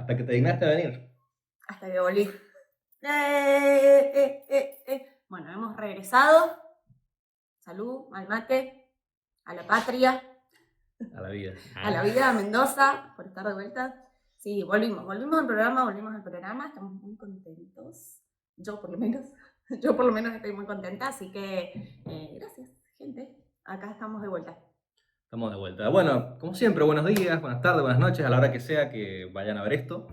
Hasta que te dignaste a venir. Hasta que volví. Bueno, hemos regresado. Salud, al mate, a la patria, A la vida. a la vida, a Mendoza, por estar de vuelta. Sí, volvimos al programa, estamos muy contentos. Yo por lo menos estoy muy contenta, así que gracias, gente. Acá estamos de vuelta. Estamos de vuelta. Bueno, como siempre, buenos días, buenas tardes, buenas noches, a la hora que sea que vayan a ver esto.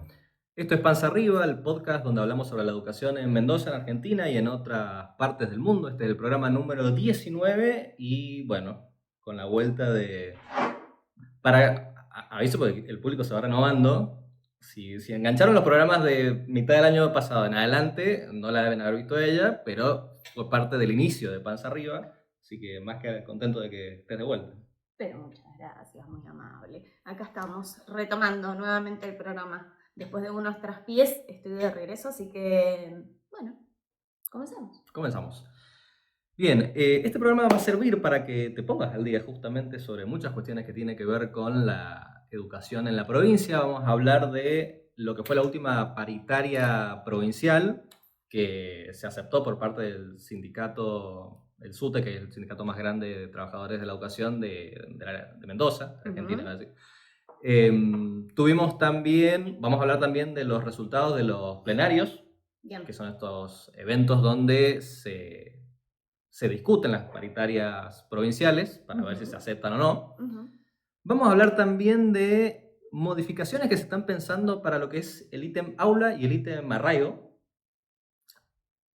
Esto es Panza Arriba, el podcast donde hablamos sobre la educación en Mendoza, en Argentina y en otras partes del mundo. Este es el programa número 19 y bueno, con la vuelta de... Aviso porque el público se va renovando. Si engancharon los programas de mitad del año pasado en adelante, no la deben haber visto ella, pero fue parte del inicio de Panza Arriba, así que más que contento de que estés de vuelta. Pero muchas gracias, muy amable. Acá estamos retomando nuevamente el programa. Después de unos traspiés estoy de regreso, así que, bueno, Comenzamos. Bien, este programa va a servir para que te pongas al día justamente sobre muchas cuestiones que tienen que ver con la educación en la provincia. Vamos a hablar de lo que fue la última paritaria provincial que se aceptó por parte del sindicato, el SUTE, que es el sindicato más grande de trabajadores de la educación de Mendoza, Argentina. Tuvimos también, vamos a hablar también de los resultados de los plenarios, Bien. Que son estos eventos donde se discuten las paritarias provinciales para ver si se aceptan o no. Vamos a hablar también de modificaciones que se están pensando para lo que es el ítem aula y el ítem arraigo.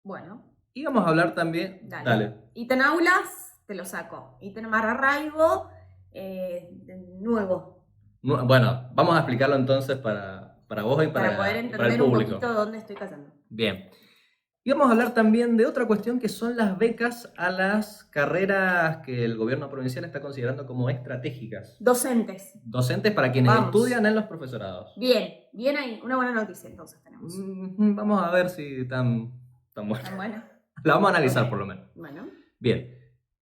Bueno. Y vamos a hablar también... Dale. Ítem aulas, te lo saco. Ítem arraigo, nuevo. Bueno, vamos a explicarlo entonces para vos y para poder el entender público. Un poquito dónde estoy cayendo. Bien. Y vamos a hablar también de otra cuestión que son las becas a las carreras que el gobierno provincial está considerando como estratégicas. Docentes. Docentes para quienes estudian en los profesorados. Bien ahí, una buena noticia entonces tenemos. Vamos a ver si tan buena. ¿Tan buena? La vamos a analizar por lo menos. Bueno. Bien.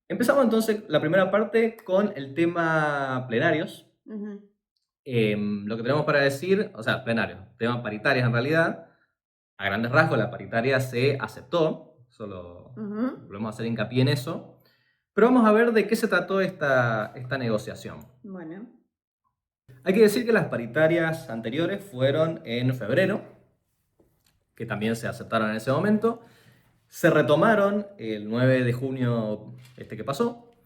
Empezamos entonces la primera parte con el tema plenarios. Lo que tenemos para decir, o sea, plenarios, tema paritarias en realidad. A grandes rasgos, la paritaria se aceptó, solo volvemos a hacer hincapié en eso. Pero vamos a ver de qué se trató esta negociación. Bueno. Hay que decir que las paritarias anteriores fueron en febrero, que también se aceptaron en ese momento. Se retomaron el 9 de junio que pasó.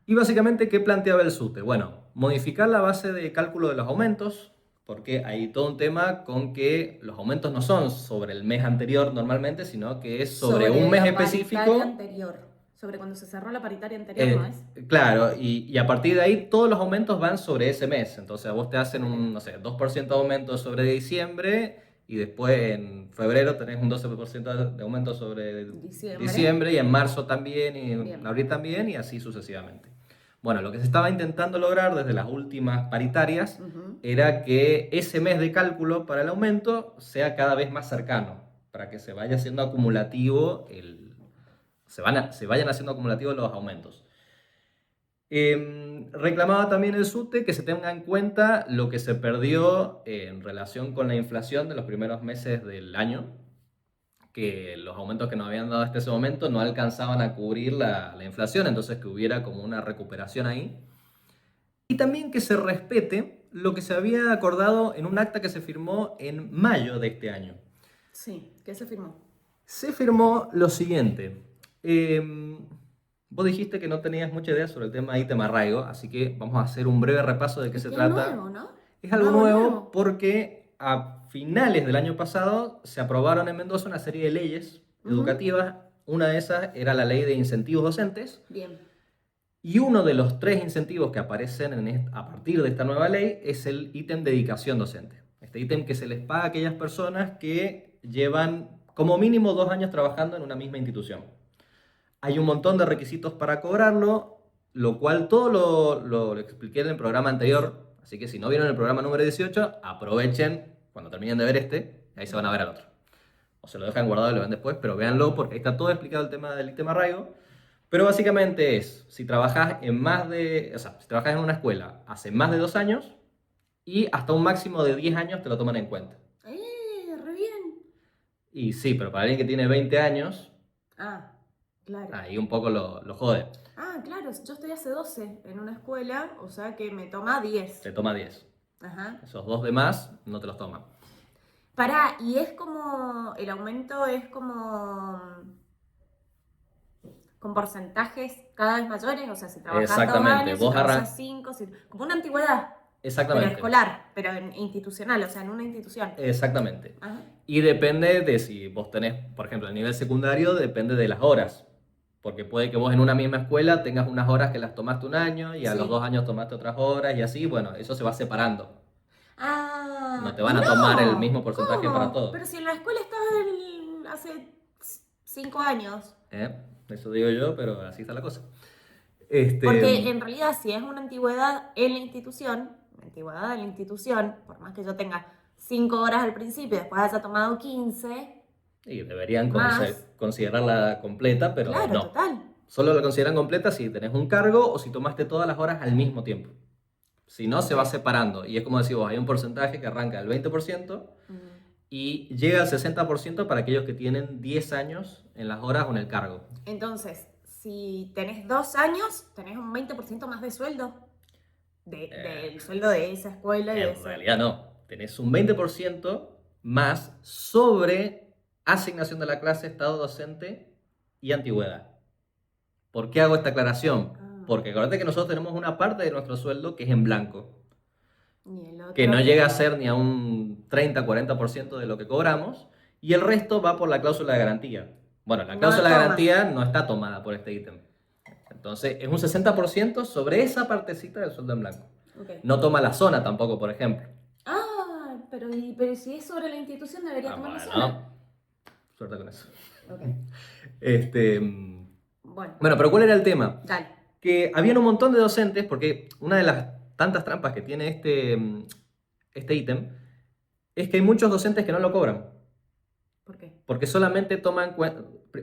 Y básicamente, ¿qué planteaba el SUTE? Bueno, modificar la base de cálculo de los aumentos, porque hay todo un tema con que los aumentos no son sobre el mes anterior normalmente, sino que es sobre un mes específico. Sobre cuando se cerró la paritaria anterior, ¿no es? Claro, y a partir de ahí todos los aumentos van sobre ese mes. Entonces a vos te hacen un, no sé, 2% de aumento sobre diciembre y después en febrero tenés un 12% de aumento sobre diciembre y en marzo también y en abril también y así sucesivamente. Bueno, lo que se estaba intentando lograr desde las últimas paritarias era que ese mes de cálculo para el aumento sea cada vez más cercano, para que se vaya haciendo acumulativo se vayan haciendo acumulativos los aumentos. Reclamaba también el SUTE que se tenga en cuenta lo que se perdió en relación con la inflación de los primeros meses del año, que los aumentos que nos habían dado hasta ese momento no alcanzaban a cubrir la inflación, entonces que hubiera como una recuperación ahí. Y también que se respete lo que se había acordado en un acta que se firmó en mayo de este año. Sí, ¿qué se firmó? Se firmó lo siguiente. Vos dijiste que no tenías mucha idea sobre el tema de ítem arraigo, así que vamos a hacer un breve repaso de qué se trata. Es nuevo, ¿no? Es algo nuevo porque a finales del año pasado se aprobaron en Mendoza una serie de leyes educativas. Una de esas era la ley de incentivos docentes. Bien. Y uno de los 3 incentivos que aparecen a partir de esta nueva ley es el ítem dedicación docente. Este ítem que se les paga a aquellas personas que llevan como mínimo 2 años trabajando en una misma institución. Hay un montón de requisitos para cobrarlo, lo cual todo lo expliqué en el programa anterior. Así que si no vieron el programa número 18, aprovechen cuando terminen de ver ahí se van a ver al otro. O se lo dejan guardado y lo ven después, pero véanlo porque ahí está todo explicado el tema del ítem arraigo. Pero básicamente es, si trabajas en una escuela hace más de 2 años y hasta un máximo de 10 años te lo toman en cuenta. Y sí, pero para alguien que tiene 20 años, Ah, claro. ahí un poco lo jode. Ah, claro, yo estoy hace 12 en una escuela, o sea que me toma 10. Te toma 10. Ajá. Esos 2 de más no te los toma. Pará, y es como, el aumento es como con porcentajes cada vez mayores, o sea, si trabajas 2 Exactamente. años, si trabajas 5, como una antigüedad, pero Exactamente. escolar, pero institucional, o sea, en una institución. Exactamente. Ajá. Y depende de si vos tenés, por ejemplo, el nivel secundario, depende de las horas. Porque puede que vos en una misma escuela tengas unas horas que las tomaste un año y a los Sí. 2 años tomaste otras horas y así, bueno, eso se va separando. Ah, No te y van a tomar el mismo porcentaje para ¿cómo? todo. Pero si en la escuela estabas hace 5 años. Eso digo yo, pero así está la cosa. Porque en realidad si es una antigüedad en la institución, por más que yo tenga 5 horas al principio y después haya tomado 15, Y deberían más. considerarla completa, pero Claro, no. total. Solo la consideran completa si tenés un cargo o si tomaste todas las horas al mismo tiempo. Si no, se va separando. Y es como decís vos, hay un porcentaje que arranca del 20% y llega al 60% para aquellos que tienen 10 años en las horas o en el cargo. Entonces, si tenés 2 años, tenés un 20% más de sueldo. Del sueldo de esa escuela y de En ese. realidad no. Tenés un 20% más sobre asignación de la clase, estado docente y antigüedad. ¿Por qué hago esta aclaración? Porque acuérdate que nosotros tenemos una parte de nuestro sueldo que es en blanco, Y el otro que no llega a ser ni a un 30-40% de lo que cobramos, y el resto va por la cláusula de garantía. Bueno, la no cláusula de toma. garantía no está tomada por este ítem. Entonces, es un 60% sobre esa partecita del sueldo en blanco. Okay. No toma la zona tampoco, por ejemplo. Ah, pero si es sobre la institución debería tomar la zona. Suerte con eso. Okay. Bueno, pero ¿cuál era el tema? Dale. Que habían un montón de docentes, porque una de las tantas trampas que tiene este ítem es que hay muchos docentes que no lo cobran. ¿Por qué? Porque solamente toman...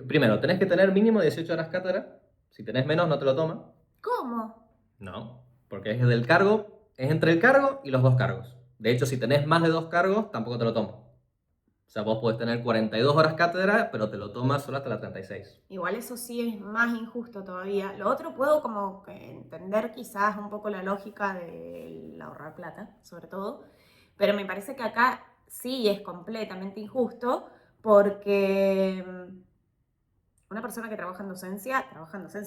Primero, tenés que tener mínimo 18 horas cátedra. Si tenés menos, no te lo toman. ¿Cómo? No, porque es del cargo, es entre el cargo y los 2 cargos. De hecho, si tenés más de 2 cargos, tampoco te lo toman. O sea, vos podés tener 42 horas cátedra, pero te lo tomas solo hasta las 36. Igual eso sí es más injusto todavía. Lo otro puedo como que entender quizás un poco la lógica del ahorrar plata, sobre todo. Pero me parece que acá sí es completamente injusto porque una persona que trabaja en docencia,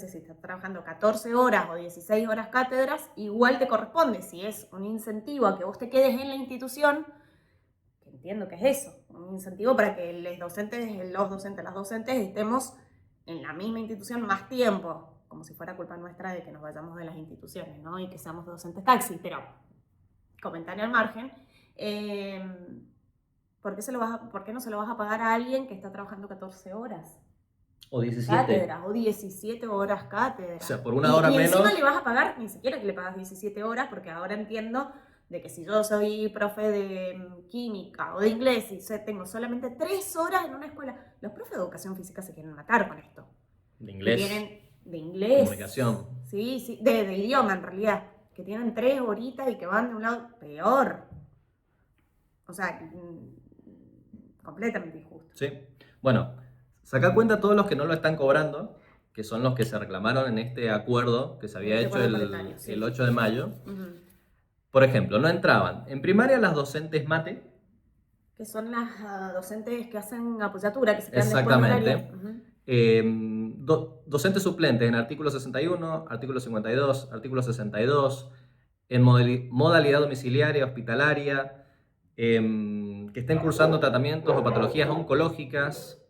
si está trabajando 14 horas o 16 horas cátedras, igual te corresponde. Si es un incentivo a que vos te quedes en la institución, que entiendo que es eso, un incentivo para que las docentes estemos en la misma institución más tiempo, como si fuera culpa nuestra de que nos vayamos de las instituciones, ¿no? Y que seamos docentes taxi, pero comentario al margen. ¿Por qué no se lo vas a pagar a alguien que está trabajando 14 horas? O 17. Cátedras, o 17 horas cátedras. O sea, por una hora y menos... encima le vas a pagar, ni siquiera que le pagas 17 horas, porque ahora entiendo de que si yo soy profe de química o de inglés y tengo solamente 3 horas en una escuela, los profes de educación física se quieren matar con esto. De inglés. Que tienen de inglés. Comunicación. Sí, de idioma en realidad. Que tienen 3 horitas y que van de un lado peor. O sea, completamente injusto. Sí. Bueno, saca cuenta todos los que no lo están cobrando, que son los que se reclamaron en este acuerdo que se había hecho el 8 de mayo. Por ejemplo, no entraban en primaria las docentes mate. Que son las docentes que hacen apoyatura, que se quedan Exactamente. Docentes suplentes en artículo 61, artículo 52, artículo 62, en modalidad domiciliaria, hospitalaria, que estén cursando tratamientos o patologías oncológicas,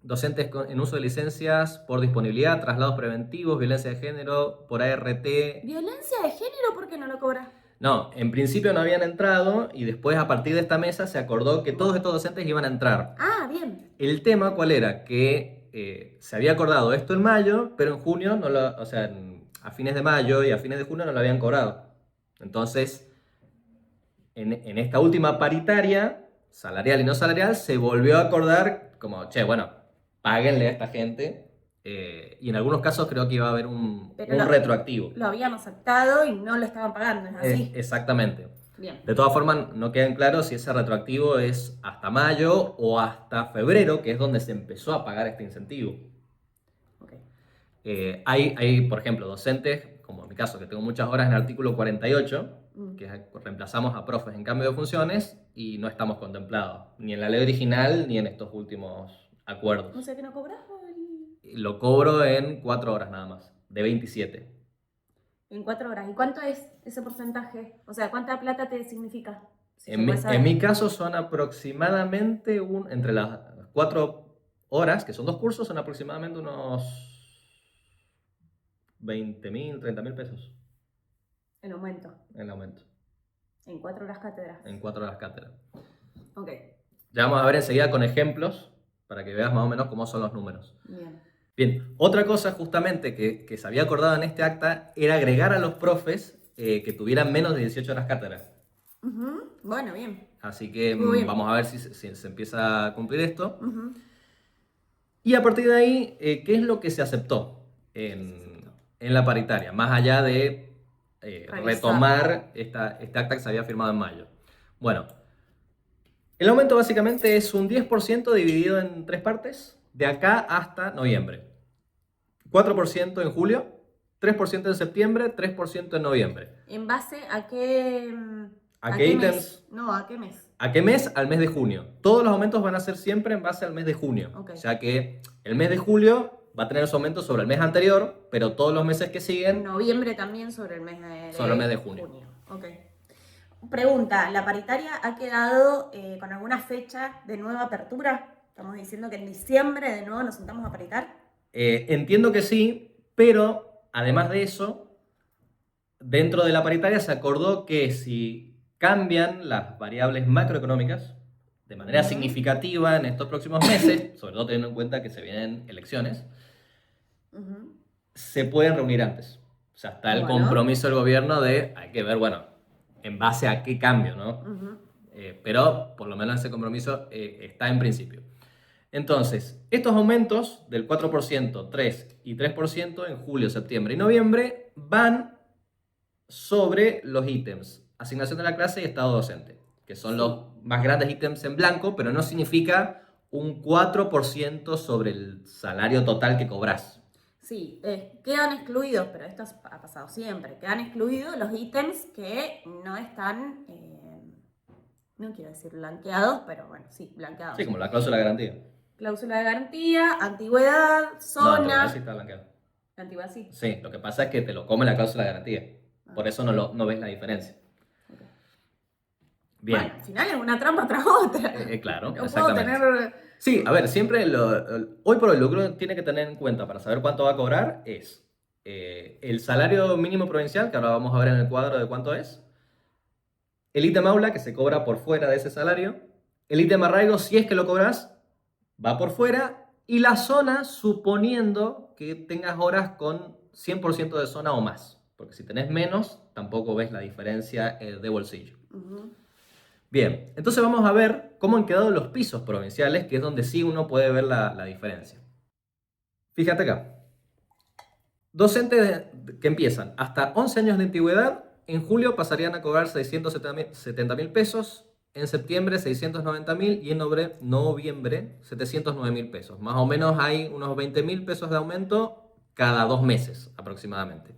docentes en uso de licencias por disponibilidad, traslados preventivos, violencia de género, por ART. ¿Violencia de género? ¿Por qué no lo cobra? No, en principio no habían entrado y después a partir de esta mesa se acordó que todos estos docentes iban a entrar. Ah, bien. El tema, ¿cuál era? Que se había acordado esto en mayo, pero en junio, o sea, a fines de mayo y a fines de junio no lo habían cobrado. Entonces, en esta última paritaria, salarial y no salarial, se volvió a acordar como, che, bueno, páguenle a esta gente. Y en algunos casos creo que iba a haber un retroactivo. Lo habían aceptado y no lo estaban pagando, ¿es así? Exactamente. Bien. De todas formas, no quedan claros si ese retroactivo es hasta mayo o hasta febrero, que es donde se empezó a pagar este incentivo. Ok. Hay, por ejemplo, docentes, como en mi caso, que tengo muchas horas en el artículo 48, Mm. que reemplazamos a profes en cambio de funciones y no estamos contemplados, ni en la ley original ni en estos últimos O acuerdos. sea que no cobras Lo cobro en 4 horas nada más, de 27. en 4 horas. ¿Y cuánto es ese porcentaje? O sea, ¿cuánta plata te significa? Si se En puede mi, saber. en mi caso son aproximadamente, entre las 4 horas, que son 2 cursos, son aproximadamente unos 20.000, 30.000 pesos El aumento. en aumento, En 4 horas cátedra. en 4 horas cátedra. Ok. Ya vamos a ver enseguida con ejemplos para que veas más o menos cómo son los números. Bien. Bien, otra cosa justamente que se había acordado en este acta era agregar a los profes que tuvieran menos de 18 horas cátedra. Ujú. Bueno, bien. Así que Muy bien. vamos a ver si se empieza a cumplir esto. Ujú. Y a partir de ahí, ¿qué es lo que se aceptó en la paritaria? Más allá de retomar este acta que se había firmado en mayo. Bueno, el aumento básicamente es un 10% dividido en 3 partes, de acá hasta noviembre. 4% en julio, 3% en septiembre, 3% en noviembre. ¿En base a qué, ¿A qué ítems? mes? No, ¿a qué mes? ¿A qué mes? Al mes de junio. Todos los aumentos van a ser siempre en base al mes de junio. Ok. O sea que el mes de julio va a tener su aumento sobre el mes anterior, pero todos los meses que En siguen noviembre también sobre el mes sobre el mes de junio. Ok. Pregunta, ¿la paritaria ha quedado con alguna fecha de nueva apertura? Estamos diciendo que en diciembre de nuevo nos sentamos a paritar. Entiendo que sí, pero además de eso, dentro de la paritaria se acordó que si cambian las variables macroeconómicas de manera Ujú. significativa en estos próximos meses, sobre todo teniendo en cuenta que se vienen elecciones, Ujú. se pueden reunir antes. O sea, está el Bueno. compromiso del gobierno de, hay que ver, bueno, en base a qué cambio, ¿no? Ujú. Pero por lo menos ese compromiso está en principio. Entonces, estos aumentos del 4%, 3 y 3% en julio, septiembre y noviembre van sobre los ítems asignación de la clase y estado docente, que son Sí. los más grandes ítems en blanco, pero no significa un 4% sobre el salario total que cobras. Sí, quedan excluidos, pero esto ha pasado siempre, quedan excluidos los ítems que no están, no quiero decir blanqueados, pero bueno, sí, blanqueados. Sí, como la cláusula de garantía. Cláusula de garantía, antigüedad, No, zona. antigüedad sí está blanqueado. Antigüedad sí. Sí, lo que pasa es que te lo come la cláusula de garantía. Por eso no ves la diferencia. Ok. Bien. Bueno, al final es una trampa tras otra. Claro, No puedo exactamente. tener. Sí, a ver, siempre hoy por hoy lo que uno tiene que tener en cuenta para saber cuánto va a cobrar es el salario mínimo provincial, que ahora vamos a ver en el cuadro de cuánto es, el ítem aula, que se cobra por fuera de ese salario, el ítem arraigo, si es que lo cobras, va por fuera, y la zona, suponiendo que tengas horas con 100% de zona o más, porque si tenés menos, tampoco ves la diferencia de bolsillo. Ujú. Bien, entonces vamos a ver cómo han quedado los pisos provinciales, que es donde sí uno puede ver la diferencia. Fíjate acá. Docentes que empiezan hasta 11 años de antigüedad, en julio pasarían a cobrar 670.000 pesos, en septiembre 690.000 y en noviembre 709.000 pesos. Más o menos hay unos 20.000 pesos de aumento cada 2 meses aproximadamente.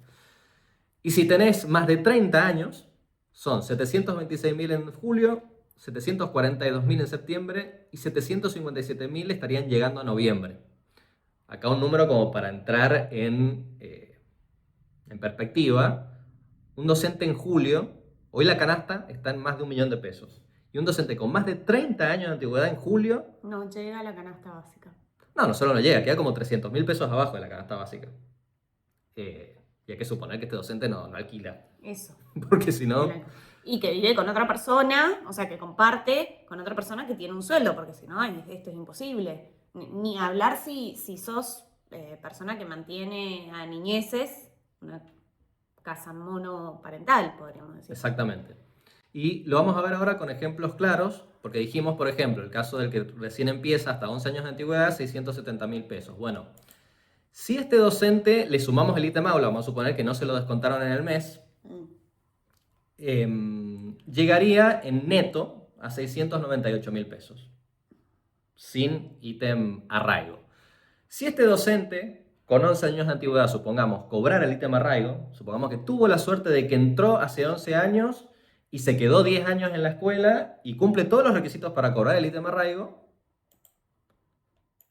Y si tenés más de 30 años, son 726.000 en julio, 742.000 en septiembre y 757.000 estarían llegando a noviembre. Acá un número como para entrar en perspectiva. Un docente en julio, hoy la canasta está en más de 1.000.000 de pesos. Y un docente con más de 30 años de antigüedad en julio... No llega a la canasta básica. No solo no llega, queda como 300.000 pesos abajo de la canasta básica. Y hay que suponer que este docente no alquila. Eso. Porque si no... Y que vive con otra persona, o sea, que comparte con otra persona que tiene un sueldo, porque si no, esto es imposible. Ni hablar si sos persona que mantiene a niñeces, una casa monoparental, podríamos decir. Exactamente. Y lo vamos a ver ahora con ejemplos claros, porque dijimos, por ejemplo, el caso del que recién empieza hasta 11 años de antigüedad, 670.000 pesos. Bueno, si a este docente le sumamos el ítem aula, vamos a suponer que no se lo descontaron en el mes, llegaría en neto a 698.000 pesos, sin ítem arraigo. Si este docente con 11 años de antigüedad, supongamos, cobrara el ítem arraigo, supongamos que tuvo la suerte de que entró hace 11 años y se quedó 10 años en la escuela y cumple todos los requisitos para cobrar el ítem arraigo,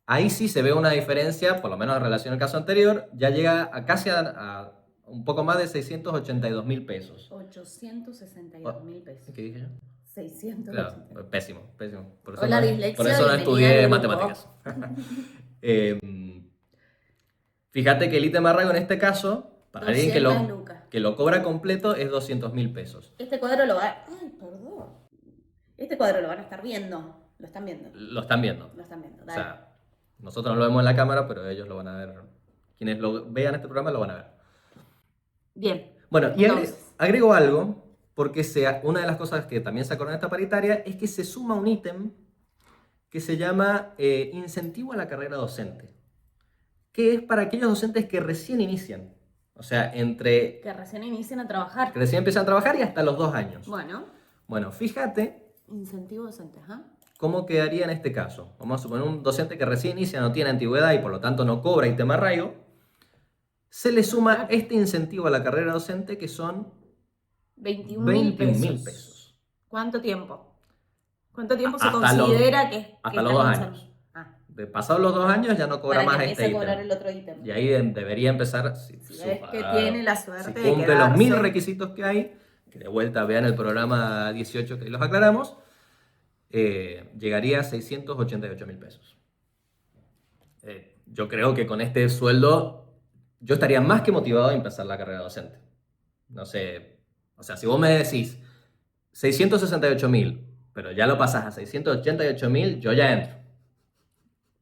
ahí sí se ve una diferencia, por lo menos en relación al caso anterior, ya llega a casi a un poco más de 682.000 pesos. 862.000 pesos. ¿Qué dije yo? 600. Claro, pésimo. Por Hola, dislexia, por eso no bienvenida estudié al grupo. matemáticas. Fíjate que el ítem arraigo en este caso, para alguien 200 lucas. que lo cobra completo, es 200.000 pesos. Este cuadro lo va... Ay, perdón. Este cuadro lo van a estar viendo. Lo están viendo. Lo están viendo. Lo están viendo, O dale. sea, nosotros no lo vemos en la cámara, pero ellos lo van a ver. Quienes lo vean este programa lo van a ver. Bien. Bueno, y Entonces. agrego algo, porque una de las cosas que también se acordó en esta paritaria es que se suma un ítem que se llama incentivo a la carrera docente, que es para aquellos docentes que recién inician. O sea, Que recién inician a trabajar. que recién empiezan a trabajar y hasta los 2 años. Bueno, Fíjate incentivo docente, ¿ah? cómo quedaría en este caso. Vamos a suponer un docente que recién inicia, no tiene antigüedad y por lo tanto no cobra ítem arraigo. Se le suma Claro. este incentivo a la carrera docente que son 21.000 21.000 pesos. pesos. ¿Cuánto tiempo? ¿Cuánto tiempo se Hasta considera que hasta está los 2 comenzando? años. Ah, De pasados los 2 años ya no cobra para más que este empiece a cobrar ítem. el otro ítem. Y ahí debería empezar. Si es que tiene la suerte si de cumple los 1000 quedarse. requisitos que hay, que de vuelta vean el programa 18 que los aclaramos, llegaría a 688.000 pesos. Yo creo que con este sueldo yo estaría más que motivado a empezar la carrera docente. No sé, o sea, si vos me decís 668.000, pero ya lo pasás a 688.000, yo ya entro.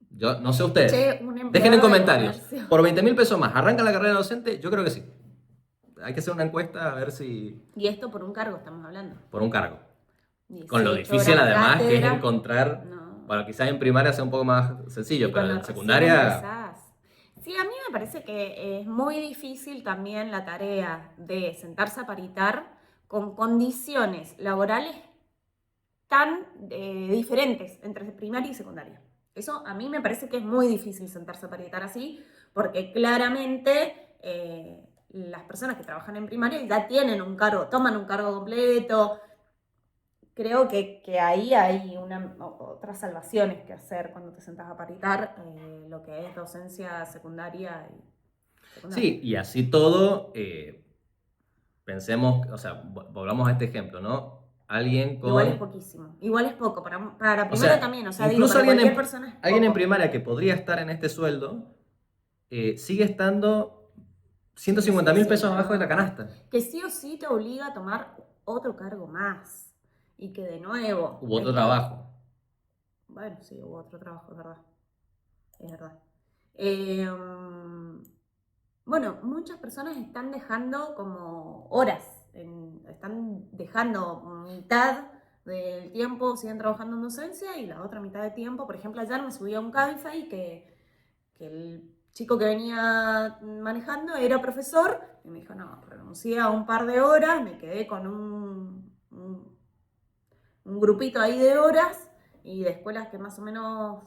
Yo no sé ustedes. Che, un empleado Dejen en de comentarios. comercio. Por 20.000 pesos más, ¿arranca la carrera docente? Yo creo que sí. Hay que hacer una encuesta a ver si... Y esto por un cargo estamos hablando. Por un cargo. 18 Con lo difícil horas además que es cátedra. encontrar... No. Bueno, quizás en primaria sea un poco más sencillo, Y pero cuando en recién secundaria... empezás. Sí, a mí me parece que es muy difícil también la tarea de sentarse a paritar con condiciones laborales tan diferentes entre primaria y secundaria. Eso a mí me parece que es muy difícil sentarse a paritar así, porque claramente las personas que trabajan en primaria ya tienen un cargo, toman un cargo completo. Creo que ahí hay otras salvaciones que hacer cuando te sentas a paritar lo que es docencia secundaria y secundaria. Sí, y así todo, pensemos, o sea, volvamos a este ejemplo, ¿no? Alguien con... Igual es poquísimo, igual es poco, para primaria O sea, también, o sea, digo, incluso para alguien cualquier persona es alguien en poco. primaria que podría estar en este sueldo, sigue estando 150.000 pesos abajo de la canasta. Que sí o sí te obliga a tomar otro cargo más. Y que de nuevo... Hubo otro trabajo. Bueno, sí, hubo otro trabajo, es verdad. Es verdad. Bueno, muchas personas están dejando como horas. Están dejando mitad del tiempo, siguen trabajando en docencia y la otra mitad de tiempo. Por ejemplo, ayer me subí a un Cabify que el chico que venía manejando era profesor y me dijo, no, renuncié a un par de horas, me quedé con un grupito ahí de horas y de escuelas que más o menos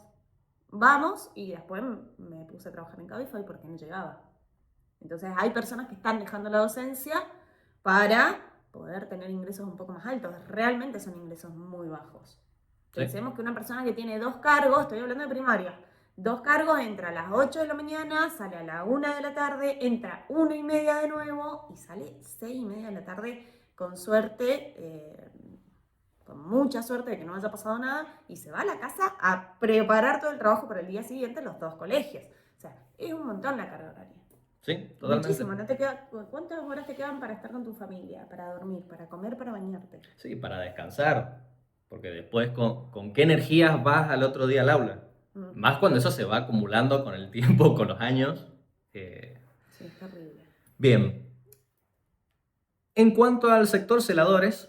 vamos, y después me puse a trabajar en Cabify porque no llegaba. Entonces hay personas que están dejando la docencia para poder tener ingresos un poco más altos. Realmente son ingresos muy bajos. Sí. Pensemos que una persona que tiene 2 cargos, estoy hablando de primaria, 2 cargos, entra a las 8 de la mañana, sale a la 1 de la tarde, entra 1:30 de nuevo y sale 6:30 de la tarde, con suerte, con mucha suerte de que no haya pasado nada, y se va a la casa a preparar todo el trabajo para el día siguiente en los 2 colegios. O sea, es un montón la carga horaria. Sí, totalmente. Muchísimo. No te queda, ¿cuántas horas te quedan para estar con tu familia, para dormir, para comer, para bañarte? Sí, para descansar. Porque después, ¿con qué energías vas al otro día al aula? Más cuando eso se va acumulando con el tiempo, con los años. Sí, es terrible. Bien. En cuanto al sector celadores,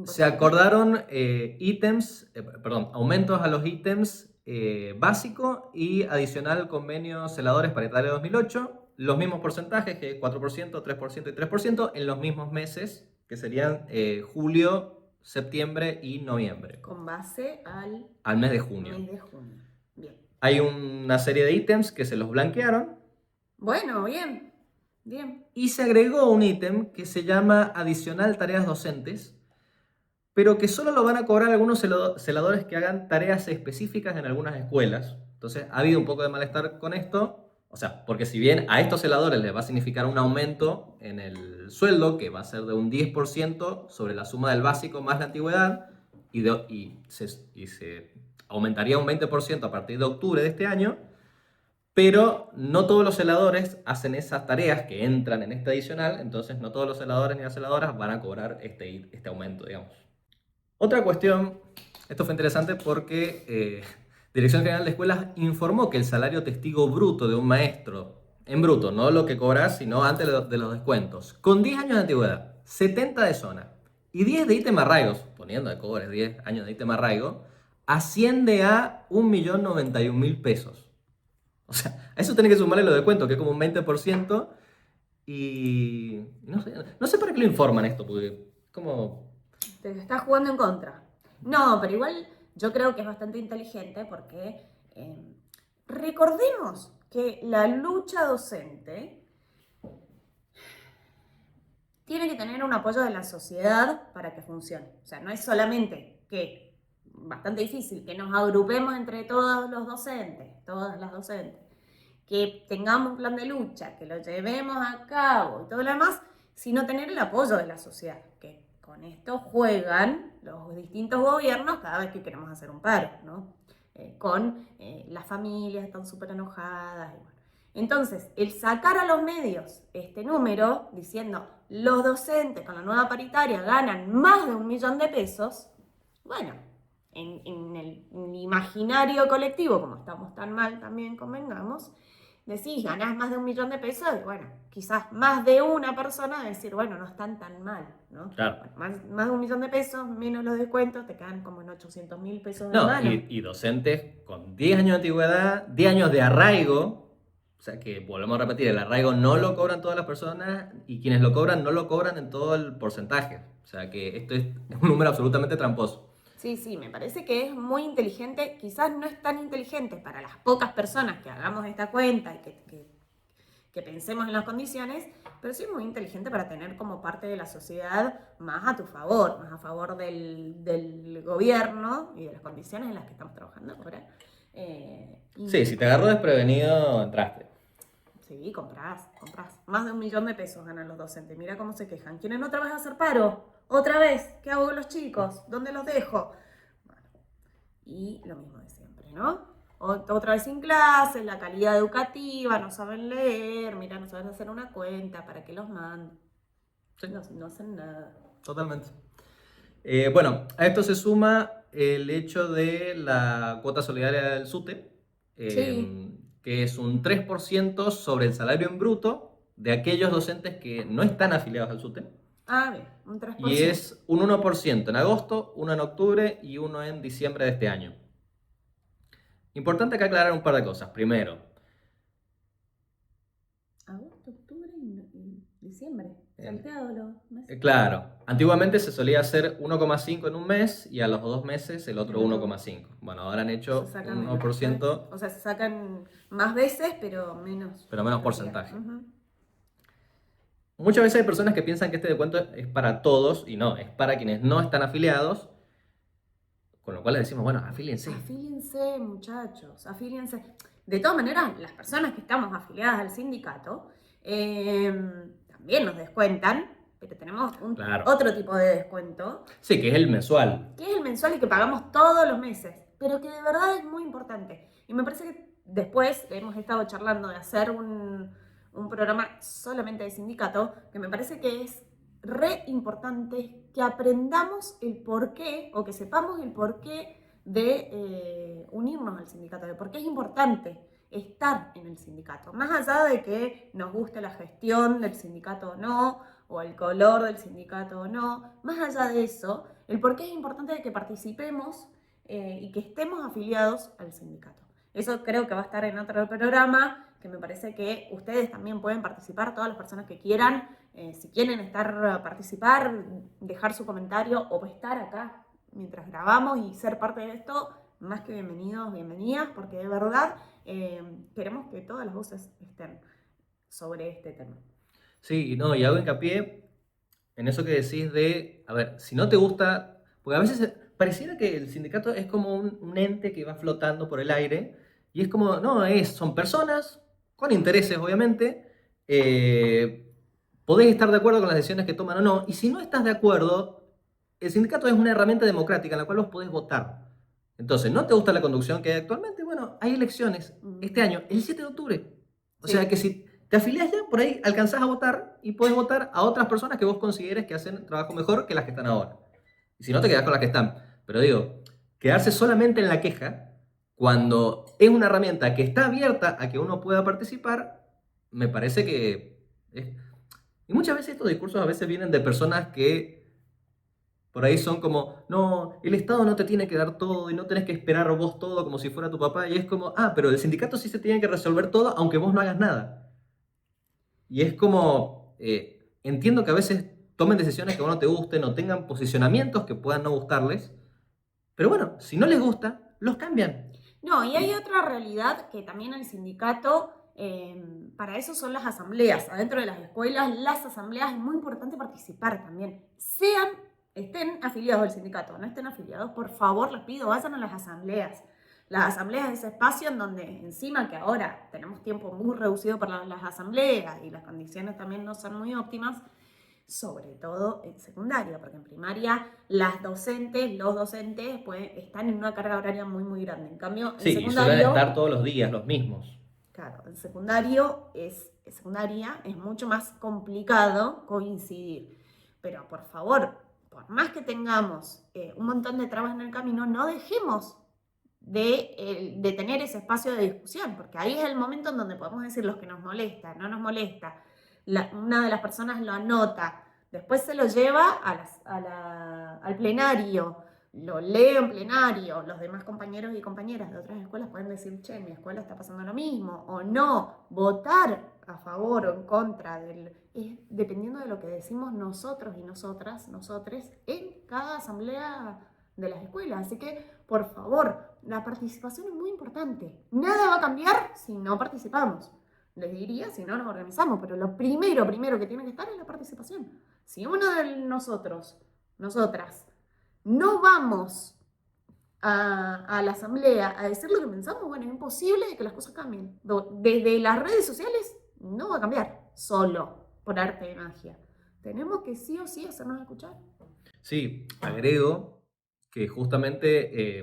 se acordaron aumentos a los ítems básico y adicional convenio celadores paritario 2008, los mismos porcentajes, que 4%, 3% y 3%, en los mismos meses que serían julio, septiembre y noviembre, Con base al mes de junio. mes de junio. Bien. Hay una serie de ítems que se los blanquearon Bueno, bien. Bien. y se agregó un ítem que se llama adicional tareas docentes, pero que solo lo van a cobrar algunos celadores que hagan tareas específicas en algunas escuelas. Entonces ha habido un poco de malestar con esto, o sea, porque si bien a estos celadores les va a significar un aumento en el sueldo, que va a ser de un 10% sobre la suma del básico más la antigüedad, y se aumentaría un 20% a partir de octubre de este año, pero no todos los celadores hacen esas tareas que entran en este adicional, entonces no todos los celadores ni las celadoras van a cobrar este aumento, digamos. Otra cuestión, esto fue interesante porque Dirección General de Escuelas informó que el salario testigo bruto de un maestro, en bruto, no lo que cobras, sino antes de los descuentos, con 10 años de antigüedad, 70 de zona y 10 de ítem arraigos, poniendo de cobres 10 años de ítem arraigo, asciende a 1.091.000 pesos. O sea, a eso tenés que sumarle los descuentos, que es como un 20%, y no sé para qué lo informan esto, porque como... Te estás jugando en contra. No, pero igual yo creo que es bastante inteligente porque recordemos que la lucha docente tiene que tener un apoyo de la sociedad para que funcione. O sea, no es solamente que, bastante difícil, que nos agrupemos entre todos los docentes, todas las docentes, que tengamos un plan de lucha, que lo llevemos a cabo y todo lo demás, sino tener el apoyo de la sociedad, que con esto juegan los distintos gobiernos cada vez que queremos hacer un paro, ¿no? Las familias están súper enojadas. Y bueno. Entonces, el sacar a los medios este número, diciendo los docentes con la nueva paritaria ganan más de 1.000.000 de pesos, bueno, en el imaginario colectivo, como estamos tan mal también, convengamos, decís, ganás más de 1.000.000 de pesos, y bueno, quizás más de una persona va a decir, bueno, no están tan mal, ¿no? Claro. Bueno, más de 1.000.000 de pesos, menos los descuentos, te quedan como en 800.000 pesos de No, mano. y docentes con 10 años de antigüedad, 10 años de arraigo, o sea que volvemos a repetir, el arraigo no lo cobran todas las personas y quienes lo cobran no lo cobran en todo el porcentaje. O sea que esto es un número absolutamente tramposo. Sí, sí, me parece que es muy inteligente, quizás no es tan inteligente para las pocas personas que hagamos esta cuenta y que pensemos en las condiciones, pero sí es muy inteligente para tener como parte de la sociedad más a tu favor, más a favor del gobierno y de las condiciones en las que estamos trabajando ahora. Sí, si te agarró desprevenido, entraste. Sí, comprás. Más de 1.000.000 de pesos ganan los docentes. Mira cómo se quejan. ¿Quieren otra vez hacer paro? ¿Otra vez? ¿Qué hago con los chicos? ¿Dónde los dejo? Bueno, y lo mismo de siempre, ¿no? Otra vez sin clases, la calidad educativa, no saben leer, mira, no saben hacer una cuenta, ¿para qué los mando? Sí. No hacen nada. Totalmente. Bueno, a esto se suma el hecho de la cuota solidaria del SUTE, Sí. que es un 3% sobre el salario en bruto de aquellos docentes que no están afiliados al SUTE. Ah, bien, un 3%. Y es un 1% en agosto, uno en octubre y uno en diciembre de este año. Importante acá aclarar un par de cosas. Primero, Agosto, octubre y diciembre. Salteado los meses. claro, antiguamente se solía hacer 1,5 en un mes y a los 2 meses el otro 1,5. Bueno, ahora han hecho un 1%. O sea, se sacan más veces, pero menos. Pero menos porcentaje. Uh-huh. Muchas veces hay personas que piensan que este descuento es para todos y no, es para quienes no están afiliados, con lo cual les decimos, bueno, afíliense. Afíliense, muchachos, afíliense. De todas maneras, las personas que estamos afiliadas al sindicato también nos descuentan, pero tenemos otro tipo de descuento. Sí, que es el mensual. Que es el mensual y que pagamos todos los meses, pero que de verdad es muy importante. Y me parece que después hemos estado charlando de hacer un programa solamente de sindicato, que me parece que es re importante que aprendamos el porqué, o que sepamos el porqué de unirnos al sindicato, de por qué es importante estar en el sindicato. Más allá de que nos guste la gestión del sindicato o no, o el color del sindicato o no, más allá de eso, el por qué es importante de que participemos y que estemos afiliados al sindicato. Eso creo que va a estar en otro programa, que me parece que ustedes también pueden participar, todas las personas que quieran Si quieren participar, dejar su comentario o estar acá mientras grabamos y ser parte de esto, más que bienvenidos, bienvenidas, porque de verdad queremos que todas las voces estén sobre este tema. Sí, no, y hago hincapié en eso que decís de, a ver, si no te gusta, porque a veces pareciera que el sindicato es como un ente que va flotando por el aire, y es como, no, son personas con intereses, obviamente, podés estar de acuerdo con las decisiones que toman o no, y si no estás de acuerdo, el sindicato es una herramienta democrática en la cual vos podés votar. Entonces, ¿no te gusta la conducción que hay actualmente? Bueno, hay elecciones este año, el 7 de octubre. O sea que si te afiliás ya, por ahí alcanzás a votar y puedes votar a otras personas que vos consideres que hacen trabajo mejor que las que están ahora. Y si no, te quedás con las que están. Pero digo, quedarse solamente en la queja, cuando es una herramienta que está abierta a que uno pueda participar, me parece que... Y muchas veces estos discursos a veces vienen de personas que por ahí son como, no, el Estado no te tiene que dar todo y no tenés que esperar vos todo como si fuera tu papá. Y es como, pero el sindicato sí se tiene que resolver todo aunque vos no hagas nada. Y es como, entiendo que a veces tomen decisiones que a uno no te gusten o tengan posicionamientos que puedan no gustarles, pero bueno, si no les gusta, los cambian. No, y hay otra realidad que también el sindicato, para eso son las asambleas. Adentro de las escuelas, las asambleas es muy importante participar también. Estén afiliados al sindicato, no estén afiliados, por favor, les pido, vayan a las asambleas. Las asambleas es ese espacio en donde encima que ahora tenemos tiempo muy reducido para las asambleas y las condiciones también no son muy óptimas, sobre todo en secundaria, porque en primaria los docentes pues, están en una carga horaria muy, muy grande. En cambio, en Sí, y suelen estar todos los días los mismos. Claro, en secundaria es mucho más complicado coincidir. Pero por favor, por más que tengamos un montón de trabas en el camino, no dejemos de tener ese espacio de discusión, porque ahí es el momento en donde podemos decir lo que nos molesta, no nos molesta. Una de las personas lo anota, después se lo lleva al plenario, lo lee en plenario, los demás compañeros y compañeras de otras escuelas pueden decir, che, en mi escuela está pasando lo mismo, o no, votar a favor o en contra dependiendo de lo que decimos nosotros y nosotras, nosotres, en cada asamblea de las escuelas. Así que, por favor, la participación es muy importante. Nada va a cambiar si no participamos. Les diría si no nos organizamos, pero lo primero que tiene que estar es la participación. Si uno de nosotras, no vamos a la asamblea a decir lo que pensamos, bueno, es imposible que las cosas cambien. Desde las redes sociales no va a cambiar solo por arte de magia. Tenemos que sí o sí hacernos escuchar. Sí, agrego que justamente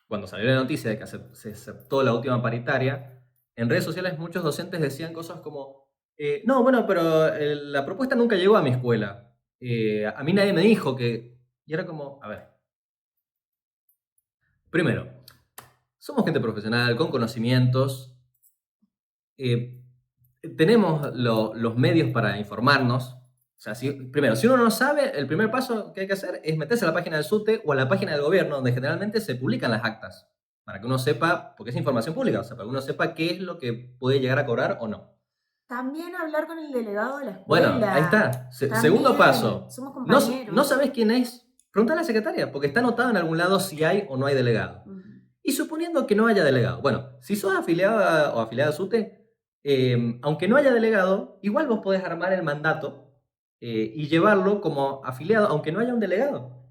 cuando salió la noticia de que se aceptó la última paritaria, en redes sociales muchos docentes decían cosas como, no, bueno, pero la propuesta nunca llegó a mi escuela. A mí nadie me dijo que... Y era como, a ver. Primero, somos gente profesional, con conocimientos. Tenemos los medios para informarnos. O sea, primero, si uno no sabe, el primer paso que hay que hacer es meterse a la página del SUTE o a la página del gobierno, donde generalmente se publican las actas, para que uno sepa, porque es información pública, o sea, para que uno sepa qué es lo que puede llegar a cobrar o no. También hablar con el delegado de la escuela. Bueno, ahí está. Segundo paso. Somos compañeros. No sabes quién es, pregunta a la secretaria, porque está anotado en algún lado si hay o no hay delegado. Y suponiendo que no haya delegado. Bueno, si sos afiliado o afiliada a SUTE, aunque no haya delegado, igual vos podés armar el mandato y llevarlo como afiliado, aunque no haya un delegado.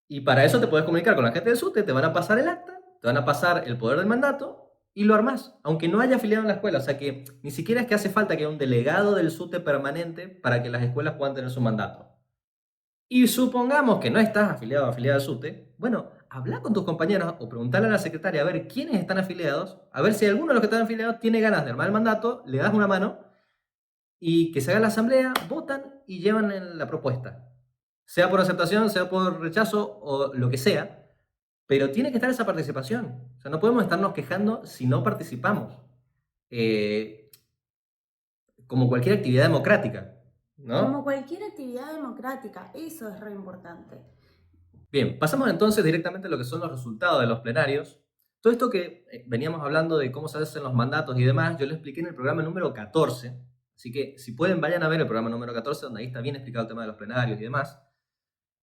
Y para eso te podés comunicar con la gente del SUTE, te van a pasar el acta, te van a pasar el poder del mandato y lo armás, aunque no haya afiliado en la escuela. O sea que ni siquiera es que hace falta que haya un delegado del SUTE permanente para que las escuelas puedan tener su mandato. Y supongamos que no estás afiliado o afiliada al SUTE, bueno, habla con tus compañeros o preguntale a la secretaria a ver quiénes están afiliados, a ver si alguno de los que están afiliados tiene ganas de armar el mandato, le das una mano y que se haga la asamblea, votan y llevan la propuesta. Sea por aceptación, sea por rechazo o lo que sea, pero tiene que estar esa participación. O sea, no podemos estarnos quejando si no participamos. Como cualquier actividad democrática, ¿no? Como cualquier actividad democrática, eso es re importante. Bien, pasamos entonces directamente a lo que son los resultados de los plenarios. Todo esto que veníamos hablando de cómo se hacen los mandatos y demás, yo lo expliqué en el programa número 14. Así que si pueden, vayan a ver el programa número 14, donde ahí está bien explicado el tema de los plenarios y demás,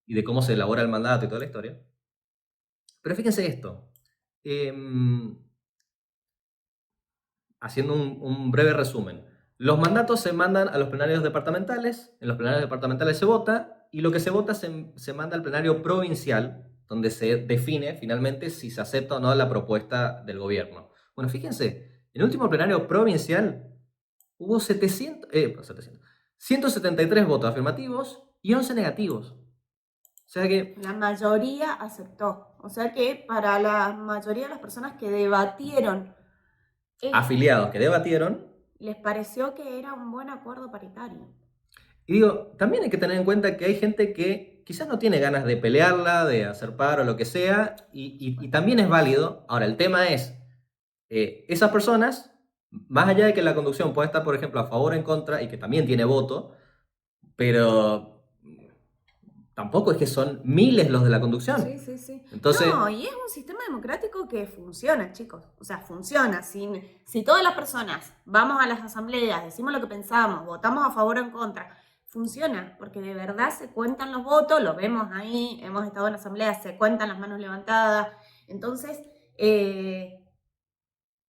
y de cómo se elabora el mandato y toda la historia. Pero fíjense esto, haciendo un breve resumen. Los mandatos se mandan a los plenarios departamentales, en los plenarios departamentales se vota, y lo que se vota se manda al plenario provincial, donde se define finalmente si se acepta o no la propuesta del gobierno. Bueno, fíjense, en el último plenario provincial hubo 173 votos afirmativos y 11 negativos. O sea que La mayoría aceptó. O sea que para la mayoría de las personas que debatieron afiliados que debatieron, les pareció que era un buen acuerdo paritario. y digo, también hay que tener en cuenta que hay gente que quizás no tiene ganas de pelearla, de hacer paro, lo que sea, y también es válido. Ahora, el tema es, esas personas, más allá de que la conducción pueda estar, por ejemplo, a favor o en contra, y que también tiene voto, pero tampoco es que son miles los de la conducción. Sí, sí, sí. Entonces, No, y es un sistema democrático que funciona, chicos. O sea, funciona. Si todas las personas vamos a las asambleas, decimos lo que pensamos, votamos a favor o en contra, funciona, porque de verdad se cuentan los votos, lo vemos ahí, hemos estado en asambleas, se cuentan las manos levantadas. Entonces,